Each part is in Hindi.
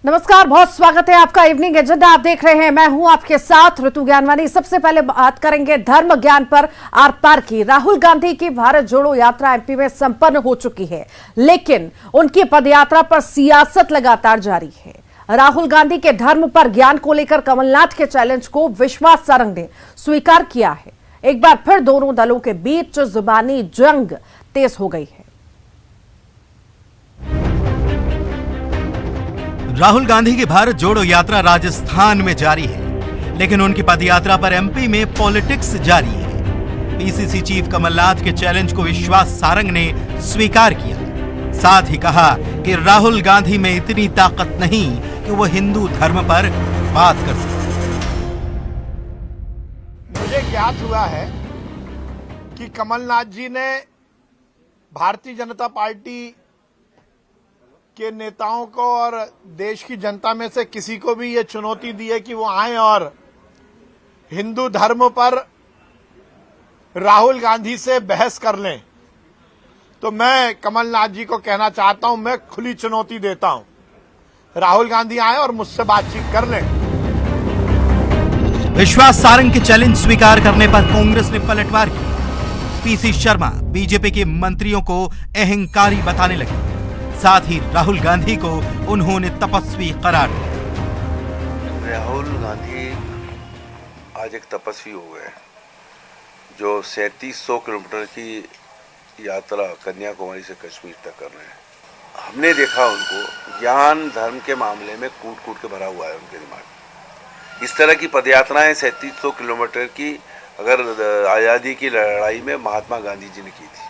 नमस्कार, बहुत स्वागत है आपका इवनिंग एजेंडा आप देख रहे हैं। मैं हूं आपके साथ ऋतु ज्ञानवानी। सबसे पहले बात करेंगे धर्म ज्ञान पर आर पार की। राहुल गांधी की भारत जोड़ो यात्रा एमपी में संपन्न हो चुकी है, लेकिन उनकी पदयात्रा पर सियासत लगातार जारी है। राहुल गांधी के धर्म पर ज्ञान को लेकर कमलनाथ के चैलेंज को विश्वास सारंग ने स्वीकार किया है। एक बार फिर दोनों दलों के बीच जुबानी जंग तेज हो गई है। राहुल गांधी की भारत जोड़ो यात्रा राजस्थान में जारी है, लेकिन उनकी पदयात्रा पर एमपी में पॉलिटिक्स जारी है। पीसीसी चीफ कमलनाथ के चैलेंज को विश्वास सारंग ने स्वीकार किया। साथ ही कहा कि राहुल गांधी में इतनी ताकत नहीं कि वो हिंदू धर्म पर बात कर सके। मुझे ज्ञात हुआ है कि कमलनाथ जी ने भारतीय जनता पार्टी के नेताओं को और देश की जनता में से किसी को भी ये चुनौती दी है कि वो आए और हिंदू धर्म पर राहुल गांधी से बहस कर लें। तो मैं कमलनाथ जी को कहना चाहता हूं, मैं खुली चुनौती देता हूं, राहुल गांधी आए और मुझसे बातचीत कर लें। विश्वास सारंग के चैलेंज स्वीकार करने पर कांग्रेस ने पलटवार की। पीसी शर्मा बीजेपी के मंत्रियों को अहंकारी बताने लगे। साथ ही राहुल गांधी को उन्होंने तपस्वी करार दिया। राहुल गांधी आज एक तपस्वी हो गए, जो 3700 किलोमीटर की यात्रा कन्याकुमारी से कश्मीर तक कर रहे हैं। हमने देखा उनको ज्ञान धर्म के मामले में कूट कूट के भरा हुआ है उनके दिमाग में। इस तरह की पदयात्राएं 3700 किलोमीटर की अगर आज़ादी की लड़ाई में महात्मा गांधी जी ने की थी,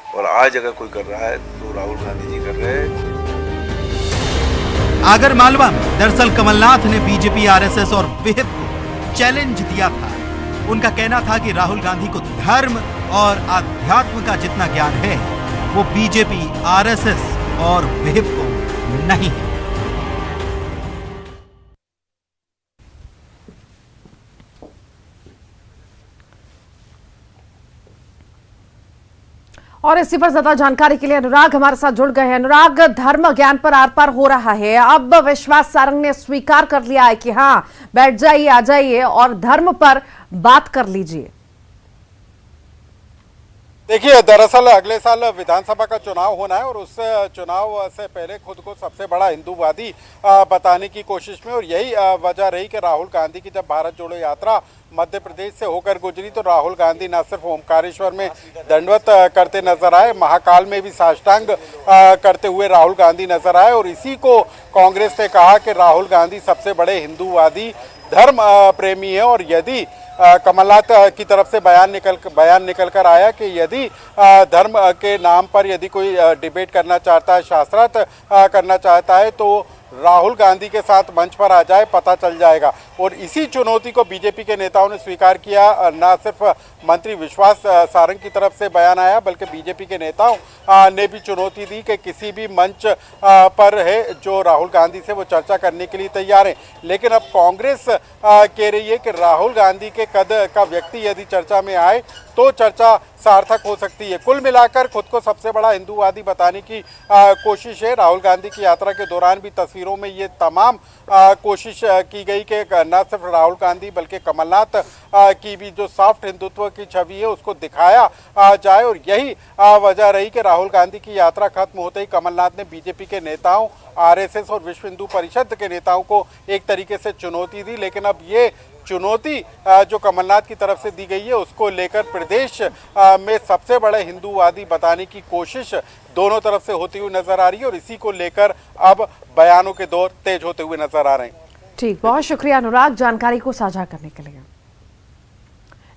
और आज अगर कोई कर रहा है तो राहुल गांधी जी कर रहे हैं। आगर मालवा में दरअसल कमलनाथ ने बीजेपी, आरएसएस और विहिप को चैलेंज दिया था। उनका कहना था कि राहुल गांधी को धर्म और आध्यात्म का जितना ज्ञान है वो बीजेपी, आरएसएस और विहिप को नहीं है। और इसी पर ज्यादा जानकारी के लिए अनुराग हमारे साथ जुड़ गए हैं। अनुराग, धर्म ज्ञान पर आर पार हो रहा है। अब विश्वास सारंग ने स्वीकार कर लिया है कि हाँ, बैठ जाइए, आ जाइए और धर्म पर बात कर लीजिए। देखिए, दरअसल अगले साल विधानसभा का चुनाव होना है और उस चुनाव से पहले खुद को सबसे बड़ा हिंदूवादी बताने की कोशिश में, और यही वजह रही कि राहुल गांधी की जब भारत जोड़ो यात्रा मध्य प्रदेश से होकर गुजरी तो राहुल गांधी न सिर्फ ओमकारेश्वर में दंडवत करते नजर आए, महाकाल में भी साष्टांग करते हुए राहुल गांधी नजर आए। और इसी को कांग्रेस ने कहा कि राहुल गांधी सबसे बड़े हिंदूवादी धर्म प्रेमी है। और यदि कमलनाथ की तरफ से बयान निकल कर आया कि यदि धर्म के नाम पर यदि कोई डिबेट करना चाहता है, शास्त्रार्थ करना चाहता है, तो राहुल गांधी के साथ मंच पर आ जाए, पता चल जाएगा। और इसी चुनौती को बीजेपी के नेताओं ने स्वीकार किया। न सिर्फ मंत्री विश्वास सारंग की तरफ से बयान आया, बल्कि बीजेपी के नेताओं ने भी चुनौती दी कि किसी भी मंच पर है जो राहुल गांधी से वो चर्चा करने के लिए तैयार है। लेकिन अब कांग्रेस कह रही है कि राहुल गांधी के कद का व्यक्ति यदि चर्चा में आए तो चर्चा सार्थक हो सकती है। कुल मिलाकर खुद को सबसे बड़ा हिंदूवादी बताने की कोशिश है। राहुल गांधी की यात्रा के दौरान भी तस्वीरों में ये तमाम कोशिश की गई कि न सिर्फ राहुल गांधी बल्कि कमलनाथ की भी जो सॉफ्ट हिंदुत्व की छवि है उसको दिखाया जाए। और यही वजह रही कि राहुल गांधी की यात्रा खत्म होते ही कमलनाथ ने बीजेपी के नेताओं, आरएसएस और विश्व हिंदू परिषद के नेताओं को एक तरीके से चुनौती दी। लेकिन अब ये चुनौती जो कमलनाथ की तरफ से दी गई है उसको लेकर प्रदेश में सबसे बड़े हिंदूवादी बताने की कोशिश दोनों तरफ से होती हुई नजर आ रही है। और इसी को लेकर अब बयानों के दौर तेज होते हुए नजर आ रहे हैं। ठीक, बहुत शुक्रिया अनुराग जानकारी को साझा करने के लिए।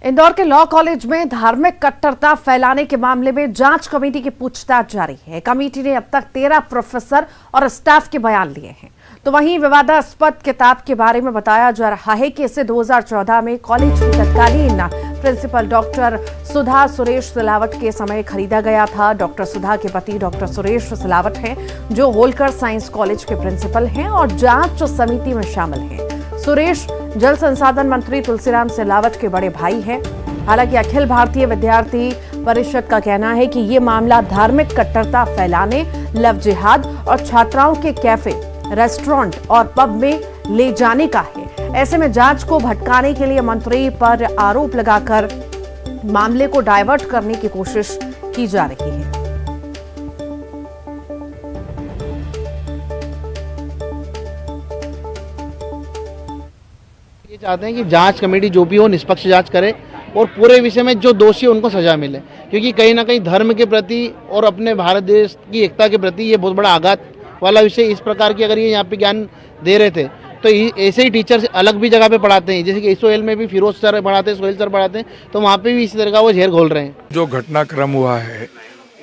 इंदौर के लॉ कॉलेज में धार्मिक कट्टरता फैलाने के मामले में जांच कमेटी की पूछताछ जारी है। कमेटी ने अब तक 13 प्रोफेसर और स्टाफ के बयान लिए हैं। तो वहीं विवादास्पद किताब के बारे में बताया जा रहा है कि इसे 2014 में कॉलेज की तत्कालीन प्रिंसिपल डॉक्टर सुधा सुरेश सिलावट के समय खरीदा गया था। डॉक्टर सुधा के पति डॉक्टर सुरेश सिलावट हैं, जो होलकर साइंस कॉलेज के प्रिंसिपल हैं और जांच समिति में शामिल हैं। सुरेश जल संसाधन मंत्री तुलसीराम सिलावट के बड़े भाई हैं। हालांकि अखिल भारतीय विद्यार्थी परिषद का कहना है कि ये मामला धार्मिक कट्टरता फैलाने, लव जिहाद और छात्राओं के कैफे रेस्टोरेंट और पब में ले जाने का है। ऐसे में जांच को भटकाने के लिए मंत्री पर आरोप लगाकर मामले को डाइवर्ट करने की कोशिश की जा रही है। ये चाहते हैं कि जांच कमेटी जो भी हो निष्पक्ष जांच करे और पूरे विषय में जो दोषी है उनको सजा मिले, क्योंकि कहीं ना कहीं धर्म के प्रति और अपने भारत देश की एकता के प्रति ये बहुत बड़ा आघात वाला विषय। इस प्रकार की अगर ये यहाँ पे ज्ञान दे रहे थे तो ऐसे ही टीचर अलग भी जगह पे पढ़ाते हैं, जैसे कि SOL में भी फिरोज सर पढ़ाते हैं, सोहेल सर पढ़ाते हैं, तो वहाँ पे भी इसी तरह का वो झेर घोल रहे हैं। जो घटनाक्रम हुआ है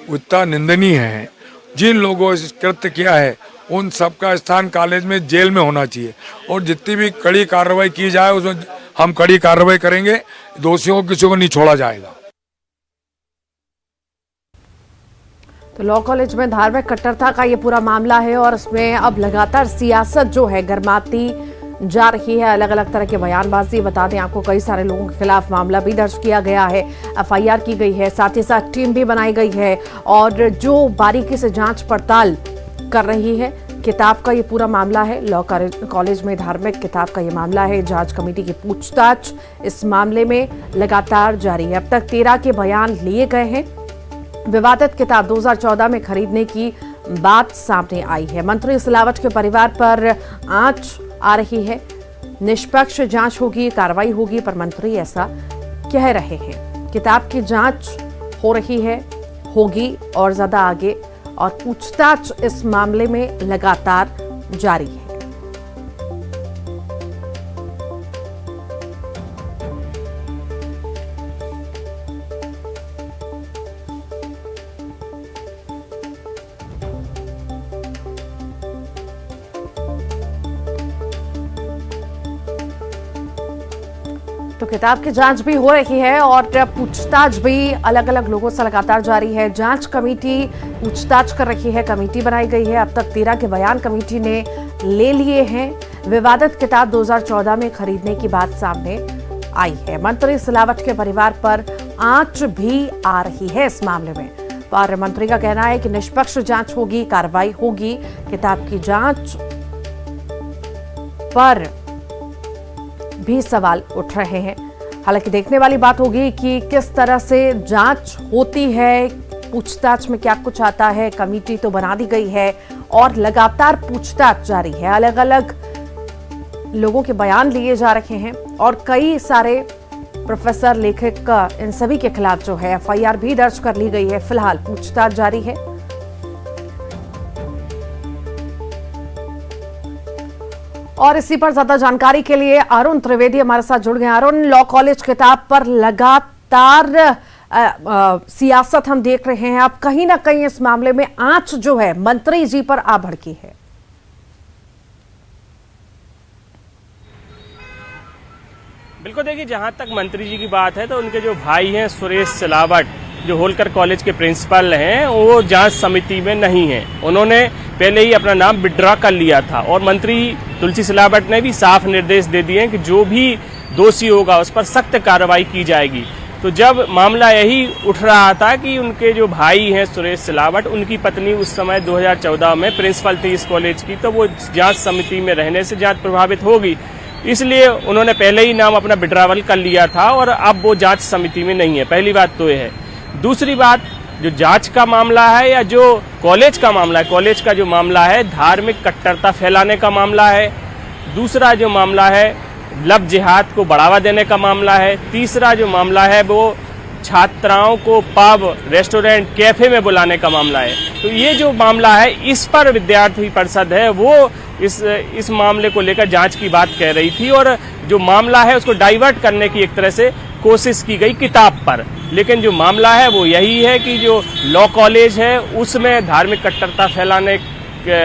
उतना निंदनीय है। जिन लोगों ने कृत्य किया है उन सबका स्थान कॉलेज में जेल में होना चाहिए और जितनी भी कड़ी कार्रवाई की जाए उसमें हम कड़ी कार्रवाई करेंगे। दोषियों को किसी को नहीं छोड़ा जाएगा। तो लॉ कॉलेज में धार्मिक कट्टरता का ये पूरा मामला है और इसमें अब लगातार सियासत जो है गर्माती जा रही है। अलग अलग तरह के बयानबाजी, बता दें आपको कई सारे लोगों के खिलाफ मामला भी दर्ज किया गया है, FIR की गई है, साथ ही साथ टीम भी बनाई गई है और जो बारीकी से जांच पड़ताल कर रही है। किताब का ये पूरा मामला है, लॉ कॉलेज में धार्मिक किताब का ये मामला है। जांच कमेटी की पूछताछ इस मामले में लगातार जारी है। अब तक 13 के बयान लिए गए हैं। विवादित किताब 2014 में खरीदने की बात सामने आई है। मंत्री सिलावट के परिवार पर आंच आ रही है। निष्पक्ष जांच होगी, कार्रवाई होगी, पर मंत्री ऐसा कह रहे हैं। किताब की जांच हो रही है, होगी और ज्यादा आगे, और पूछताछ इस मामले में लगातार जारी है। तो किताब की जांच भी हो रही है और पूछताछ भी अलग अलग लोगों से लगातार जारी है। जांच कमेटी पूछताछ कर रही है, कमेटी बनाई गई है। अब तक 13 के बयान कमेटी ने ले लिए हैं। विवादित किताब 2014 में खरीदने की बात सामने आई है। मंत्री सिलावट के परिवार पर आंच भी आ रही है इस मामले में, पर मंत्री का कहना है कि निष्पक्ष जांच होगी, कार्रवाई होगी। किताब की जांच पर भी सवाल उठ रहे हैं। हालांकि देखने वाली बात होगी कि किस तरह से जांच होती है, पूछताछ में क्या कुछ आता है। कमेटी तो बना दी गई है और लगातार पूछताछ जारी है। अलग अलग लोगों के बयान लिए जा रहे हैं और कई सारे प्रोफेसर, लेखक, इन सभी के खिलाफ जो है FIR भी दर्ज कर ली गई है। फिलहाल पूछताछ जारी है। और इसी पर ज्यादा जानकारी के लिए अरुण त्रिवेदी हमारे साथ जुड़ गए। अरुण, लॉ कॉलेज किताब पर लगातार सियासत हम देख रहे हैं। अब कहीं ना कहीं इस मामले में आंच जो है मंत्री जी पर आ भड़की है। बिल्कुल, देखिए, जहां तक मंत्री जी की बात है तो उनके जो भाई हैं सुरेश सिलावट, जो होलकर कॉलेज के प्रिंसिपल हैं, वो जांच समिति में नहीं हैं। उन्होंने पहले ही अपना नाम विड्रॉ कर लिया था और मंत्री तुलसी सिलावट ने भी साफ निर्देश दे दिए हैं कि जो भी दोषी होगा उस पर सख्त कार्रवाई की जाएगी। तो जब मामला यही उठ रहा था कि उनके जो भाई हैं सुरेश सिलावट, उनकी पत्नी उस समय 2014 में प्रिंसिपल थी इस कॉलेज की, तो वो जांच समिति में रहने से जांच प्रभावित होगी, इसलिए उन्होंने पहले ही नाम अपना विड्रॉवल कर लिया था और अब वो जांच समिति में नहीं है। पहली बात तो ये है। दूसरी बात, जो जांच का मामला है या जो कॉलेज का मामला है, कॉलेज का जो मामला है धार्मिक कट्टरता फैलाने का मामला है। दूसरा जो मामला है लव जिहाद को बढ़ावा देने का मामला है। तीसरा जो मामला है वो छात्राओं को पब, रेस्टोरेंट, कैफे में बुलाने का मामला है। तो ये जो मामला है इस पर विद्यार्थी परिषद है वो इस मामले को लेकर जांच की बात कह रही थी और जो मामला है उसको डाइवर्ट करने की एक तरह से कोशिश की गई किताब पर। लेकिन जो मामला है वो यही है कि जो लॉ कॉलेज है उसमें धार्मिक कट्टरता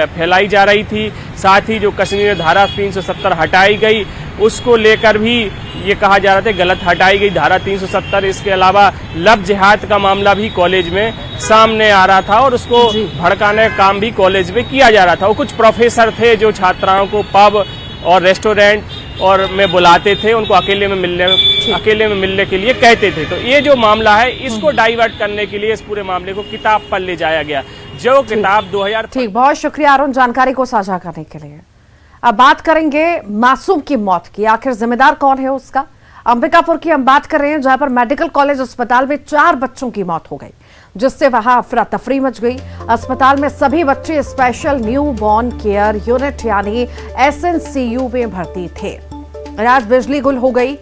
फैलाई जा रही थी। साथ ही जो कश्मीर धारा 370 हटाई गई उसको लेकर भी ये कहा जा रहा था गलत हटाई गई धारा 370। इसके अलावा लव जिहाद का मामला भी कॉलेज में सामने आ रहा था और उसको भड़काने का काम भी कॉलेज में किया जा रहा था। वो कुछ प्रोफेसर थे जो छात्राओं को पब और रेस्टोरेंट और में बुलाते थे, उनको अकेले में मिलने के लिए कहते थे। तो ये जो मामला है इसको डाइवर्ट करने के लिए इस पूरे मामले को किताब पर ले जाया गया। जो किताब 2000 ठीक, बहुत शुक्रिया अरुण जानकारी को साझा करने के लिए। अब बात करेंगे मासूम की मौत की, आखिर जिम्मेदार कौन है उसका। अंबिकापुर की हम बात कर रहे हैं, जहां पर मेडिकल कॉलेज अस्पताल में 4 बच्चों की मौत हो गई, जिससे वहां अफरा तफरी मच गई। अस्पताल में सभी बच्चे special new born care unit यानी SNCU में भर्ती थे। रात बिजली गुल हो गई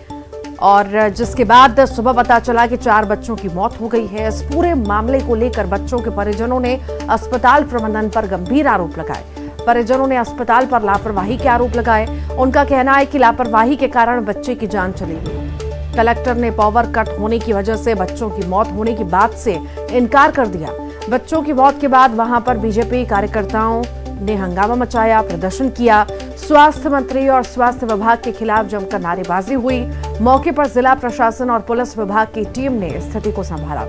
और जिसके बाद सुबह पता चला कि 4 बच्चों की मौत हो गई है। इस पूरे मामले को लेकर बच्चों के परिजनों ने अस्पताल प्रबंधन पर गंभीर आरोप लगाए। परिजनों ने अस्पताल पर लापरवाही के आरोप लगाए। उनका कहना है कि लापरवाही के कारण बच्चे की जान चली गई। कलेक्टर ने पावर कट होने की वजह से बच्चों की मौत होने की बात से इनकार कर दिया। बच्चों की मौत के बाद वहां पर बीजेपी कार्यकर्ताओं ने हंगामा मचाया, प्रदर्शन किया। स्वास्थ्य मंत्री और स्वास्थ्य विभाग के खिलाफ जमकर नारेबाजी हुई। मौके पर जिला प्रशासन और पुलिस विभाग की टीम ने स्थिति को संभाला।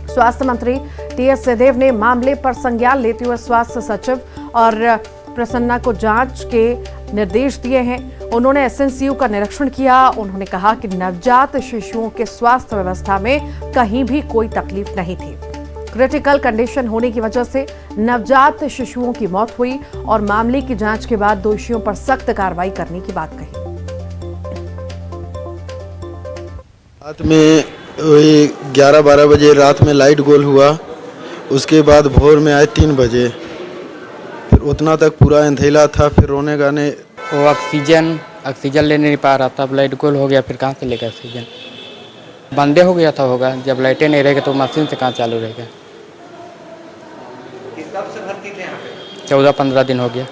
स्वास्थ्य मंत्री TS सिंहदेव ने मामले पर संज्ञान लेते हुए स्वास्थ्य सचिव और प्रसन्ना को जांच के निर्देश दिए हैं। उन्होंने SNCU का निरीक्षण किया। उन्होंने कहा कि नवजात शिशुओं के स्वास्थ्य व्यवस्था में कहीं भी कोई तकलीफ नहीं थी। क्रिटिकल कंडीशन होने की वजह से नवजात शिशुओं की मौत हुई और मामले की जांच के बाद दोषियों पर सख्त कार्रवाई करने की बात कही। रात में वही 11-12 बजे रात में लाइट गोल हुआ। उसके बाद भोर में आए 3 बजे, फिर उतना तक पूरा अंधेला था। फिर रोने गाने वो ऑक्सीजन ले नहीं पा रहा था। अब लाइट गोल हो गया, फिर कहाँ से लेगा ऑक्सीजन? बंदे हो गया था होगा, जब लाइटें नहीं रहेगी तो मशीन से कहाँ चालू रहेगा। कब से भर्ती थे यहाँ पे? 14-15 दिन हो गया।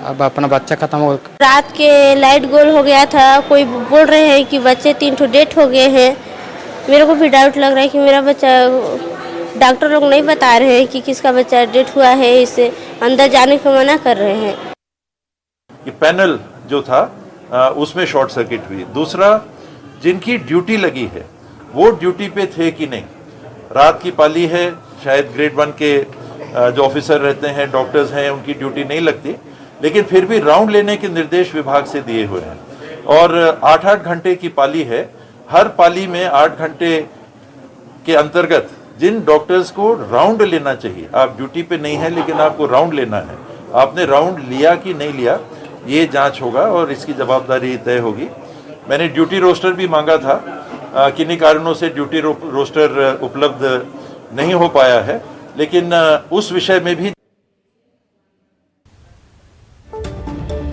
अब अपना बच्चा खत्म हो। रात के लाइट गोल हो गया था। कोई बोल रहे हैं कि बच्चे 3 ठो डेथ हो गए हैं। मेरे को भी डाउट लग रहा है कि मेरा बच्चा, डॉक्टर लोग नहीं बता रहे हैं कि किसका बच्चा डेथ हुआ है, इसे अंदर जाने को मना कर रहे हैं। कि पैनल जो था उसमें शॉर्ट सर्किट हुई। दूसरा, जिनकी ड्यूटी लगी है वो ड्यूटी पे थे कि नहीं। रात की पाली है, शायद ग्रेड 1 के जो ऑफिसर रहते हैं, डॉक्टर्स हैं, उनकी ड्यूटी नहीं लगती, लेकिन फिर भी राउंड लेने के निर्देश विभाग से दिए हुए हैं। और 8-8 घंटे की पाली है। हर पाली में 8 घंटे के अंतर्गत जिन डॉक्टर्स को राउंड लेना चाहिए, आप ड्यूटी पे नहीं है लेकिन आपको राउंड लेना है, आपने राउंड लिया कि नहीं लिया, ये जांच होगा और इसकी जवाबदारी तय होगी। मैंने ड्यूटी रोस्टर भी मांगा था, किन्हीं कारणों से ड्यूटी रोस्टर उपलब्ध नहीं हो पाया है, लेकिन उस विषय में भी।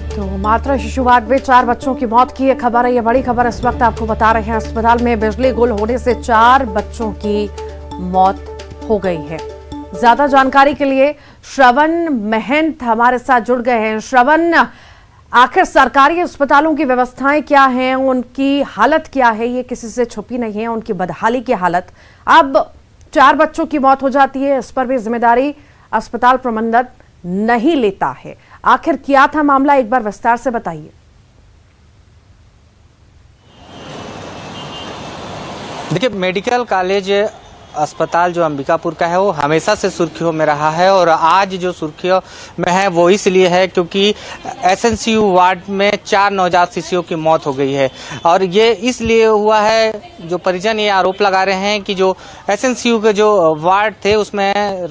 तो मातृ शिशु वार्ड में 4 बच्चों की मौत की ये खबर है। ये बड़ी खबर इस वक्त आपको बता रहे हैं। अस्पताल में बिजली गुल होने से 4 बच्चों की मौत हो गई है। ज्यादा जानकारी के लिए श्रवण महंत हमारे साथ जुड़ गए हैं। श्रवण, आखिर सरकारी अस्पतालों की व्यवस्थाएं क्या हैं, उनकी हालत क्या है? ये किसी से छुपी नहीं है, उनकी बदहाली की हालत। अब 4 बच्चों की मौत हो जाती है, इस पर भी जिम्मेदारी अस्पताल प्रबंधन नहीं लेता है। आखिर क्या था मामला, एक बार विस्तार से बताइए। देखिए, मेडिकल कॉलेज अस्पताल जो अंबिकापुर का है वो हमेशा से सुर्खियों में रहा है और आज जो सुर्खियों में है वो इसलिए है क्योंकि SNCU वार्ड में 4 नवजात शिशुओं की मौत हो गई है। और ये इसलिए हुआ है, जो परिजन ये आरोप लगा रहे हैं कि जो SNCU के जो वार्ड थे उसमें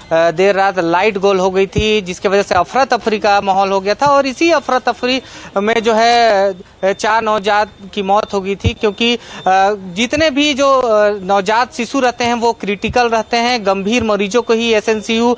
देर रात लाइट गोल हो गई थी, जिसकी वजह से अफरा तफरी का माहौल हो गया था। और इसी अफरा तफरी में जो है 4 नवजात की मौत हो गई थी, क्योंकि जितने भी जो नवजात शिशु रहते हैं वो क्रिटिकल रहते हैं। गंभीर मरीजों को ही SNCU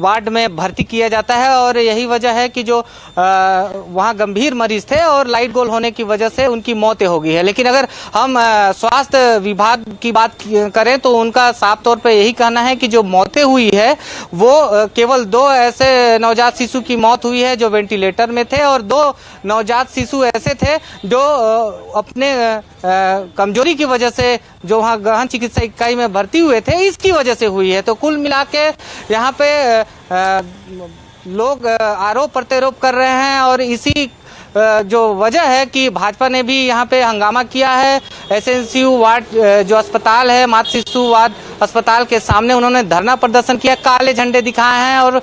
वार्ड में भर्ती किया जाता है और यही वजह है कि जो वहाँ गंभीर मरीज थे और लाइट गोल होने की वजह से उनकी मौतें हो गई है। लेकिन अगर हम स्वास्थ्य विभाग की बात करें तो उनका साफ तौर पर यही कहना है कि जो मौतें हुई है वो केवल 2 ऐसे नवजात शिशु की मौत हुई है जो वेंटिलेटर में थे और 2 नवजात शिशु ऐसे थे जो अपने कमजोरी की वजह से जो वहाँ गहन चिकित्सा इकाई में भर्ती हुए थे, इसकी वजह से हुई है। तो कुल मिला के यहाँ पे लोग आरोप प्रत्यारोप कर रहे हैं और इसी जो वजह है कि भाजपा ने भी यहाँ पे हंगामा किया है। एसएनसीयू वार्ड जो अस्पताल है, मातृ शिशु वार्ड अस्पताल के सामने उन्होंने धरना प्रदर्शन किया, काले झंडे दिखाए हैं और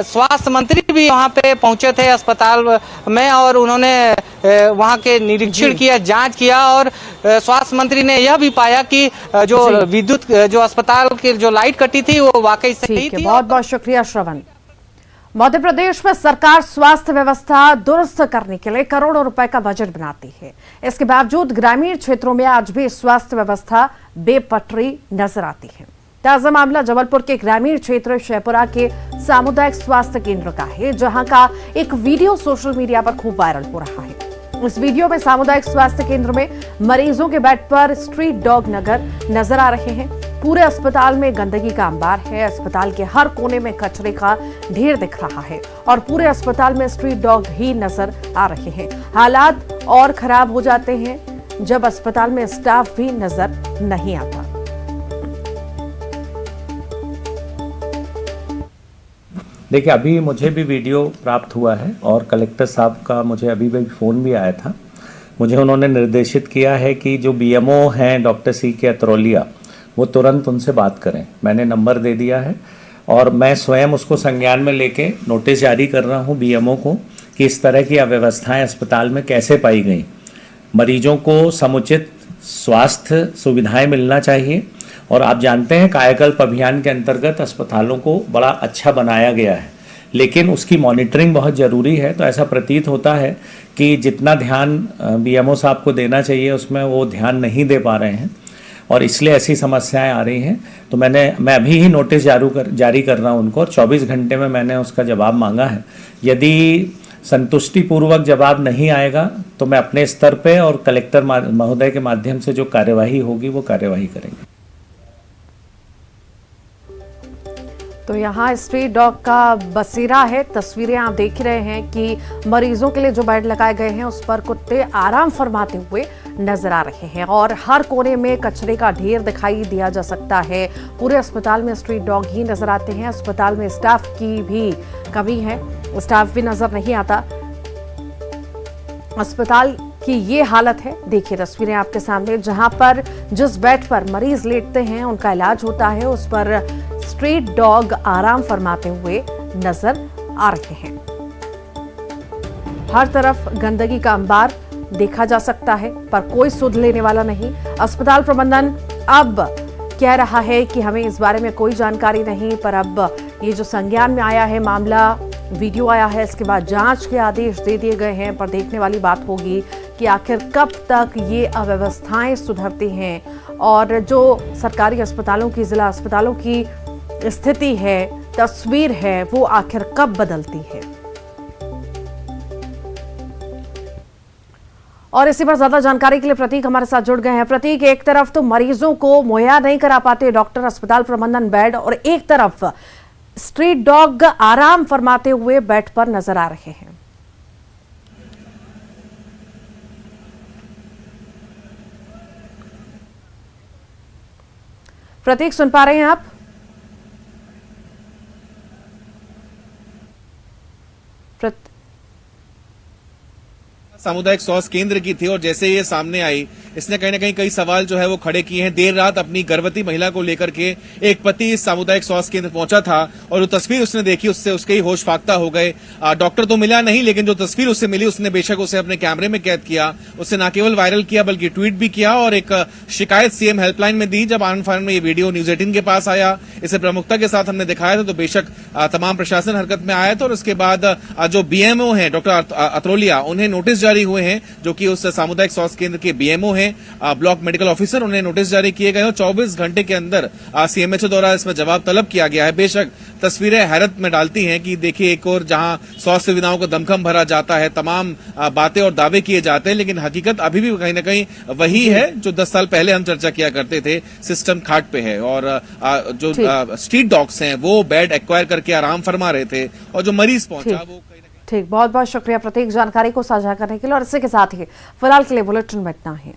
स्वास्थ्य मंत्री भी वहाँ पे पहुंचे थे अस्पताल में और उन्होंने वहाँ के निरीक्षण किया, जांच किया और स्वास्थ्य मंत्री ने यह भी पाया कि जो विद्युत जो अस्पताल की जो लाइट कटी थी वो वाकई सही थी। बहुत बहुत शुक्रिया श्रवण। मध्य प्रदेश में सरकार स्वास्थ्य व्यवस्था दुरुस्त करने के लिए करोड़ों रुपए का बजट बनाती है। इसके बावजूद ग्रामीण क्षेत्रों में आज भी स्वास्थ्य व्यवस्था बेपटरी नजर आती है। ताजा मामला जबलपुर के ग्रामीण क्षेत्र शेपुरा के सामुदायिक स्वास्थ्य केंद्र का है, जहां का एक वीडियो सोशल मीडिया पर खूब वायरल हो रहा है। इस वीडियो में सामुदायिक स्वास्थ्य केंद्र में मरीजों के बेड पर स्ट्रीट डॉग नजर आ रहे हैं। पूरे अस्पताल में गंदगी का अंबार है। अस्पताल के हर कोने में कचरे का ढेर दिख रहा है और पूरे अस्पताल में स्ट्रीट डॉग ही नजर आ रहे हैं। हालात और खराब हो जाते हैं जब अस्पताल में स्टाफ भी नजर नहीं आता। देखिए, अभी मुझे भी वीडियो प्राप्त हुआ है और कलेक्टर साहब का मुझे अभी भी फ़ोन भी आया था। मुझे उन्होंने निर्देशित किया है कि जो बीएमओ हैं डॉक्टर C.K. अत्रोलिया, वो तुरंत उनसे बात करें। मैंने नंबर दे दिया है और मैं स्वयं उसको संज्ञान में लेके नोटिस जारी कर रहा हूँ बीएमओ को कि इस तरह की अव्यवस्थाएं अस्पताल में कैसे पाई गई। मरीजों को समुचित स्वास्थ्य सुविधाएं मिलना चाहिए और आप जानते हैं कायाकल्प अभियान के अंतर्गत अस्पतालों को बड़ा अच्छा बनाया गया है, लेकिन उसकी मॉनिटरिंग बहुत ज़रूरी है। तो ऐसा प्रतीत होता है कि जितना ध्यान बीएमओ साहब को देना चाहिए उसमें वो ध्यान नहीं दे पा रहे हैं और इसलिए ऐसी समस्याएं आ रही हैं। तो मैं अभी ही नोटिस जारी कर रहा हूं उनको और 24 घंटे में मैंने उसका जवाब मांगा है। यदि संतुष्टिपूर्वक जवाब नहीं आएगा तो मैं अपने स्तर पे और कलेक्टर महोदय के माध्यम से जो कार्यवाही होगी वो कार्यवाही करेंगे। तो यहाँ स्ट्रीट डॉग का बसेरा है। तस्वीरें आप देख रहे हैं कि मरीजों के लिए जो बेड लगाए गए हैं उस पर कुत्ते आराम फरमाते हुए नजर आ रहे हैं और हर कोने में कचरे का ढेर दिखाई दिया जा सकता है। पूरे अस्पताल में स्ट्रीट डॉग ही नजर आते हैं। अस्पताल में स्टाफ की भी कमी है, स्टाफ भी नजर नहीं आता। अस्पताल की ये हालत है। देखिए तस्वीरें आपके सामने, जहां पर जिस बेड पर मरीज लेटते हैं उनका इलाज होता है उस पर स्ट्रीट डॉग आराम फरमाते हुए नजर आ रहे हैं। हर तरफ गंदगी का अंबार देखा जा सकता है पर कोई सुध लेने वाला नहीं। अस्पताल प्रबंधन अब कह रहा है कि हमें इस बारे में कोई जानकारी नहीं, पर अब ये जो संज्ञान में आया है मामला, वीडियो आया है, इसके बाद जांच के आदेश दे दिए गए हैं। पर देखने वाली बात होगी कि आखिर कब तक ये अव्यवस्थाएं सुधरती हैं और जो सरकारी अस्पतालों की, जिला अस्पतालों की स्थिति है, तस्वीर है, वो आखिर कब बदलती है। और इसी पर ज्यादा जानकारी के लिए प्रतीक हमारे साथ जुड़ गए हैं। प्रतीक, एक तरफ तो मरीजों को मुहैया नहीं करा पाते डॉक्टर, अस्पताल प्रबंधन बेड, और एक तरफ स्ट्रीट डॉग आराम फरमाते हुए बेड पर नजर आ रहे हैं। प्रतीक, सुन पा रहे हैं आप? सामुदायिक स्वास्थ्य केंद्र की थी और जैसे ये सामने आई, इसने कहीं ना कहीं कई सवाल जो है वो खड़े किए हैं। देर रात अपनी गर्भवती महिला को लेकर के एक पति इस सामुदायिक स्वास्थ्य केंद्र पहुंचा था और जो तस्वीर उसने देखी उससे उसके ही होश फाख्ता हो गए। डॉक्टर तो मिला नहीं, लेकिन जो तस्वीर उससे मिली उसने बेशक उसे अपने कैमरे में कैद किया। उससे न केवल वायरल किया बल्कि ट्वीट भी किया और एक शिकायत सीएम हेल्पलाइन में दी। जब आनंद फानंद में ये वीडियो न्यूज 18 के पास आया, इसे प्रमुखता के साथ हमने दिखाया था, तो बेशक तमाम प्रशासन हरकत में आया था। और उसके बाद जो बीएमओ है डॉक्टर अत्रोलिया, उन्हें नोटिस जारी हुए हैं, जो कि उस सामुदायिक स्वास्थ्य केंद्र के बीएमओ हैं, ब्लॉक मेडिकल ऑफिसर, उन्हें नोटिस जारी किए गए और 24 घंटे के अंदर सीएमएचओ द्वारा इसमें जवाब तलब किया गया है। बेशक तस्वीरें हैरत में डालती हैं कि देखिए, एक और जहां स्वास्थ्य सुविधाओं को दमखम भरा जाता है, तमाम बातें और दावे किए जाते हैं, लेकिन हकीकत अभी भी कहीं ना कहीं वही है जो 10 साल पहले हम चर्चा किया करते थे। सिस्टम खाट पे है और जो स्ट्रीट डॉग्स हैं वो बेड एक्वायर करके आराम फरमा रहे थे और जो मरीज पहुंचा वो। ठीक, बहुत बहुत शुक्रिया प्रतीक जानकारी को साझा करने के लिए। और इसी के साथ ही फिलहाल के लिए बुलेटिन में इतना ही।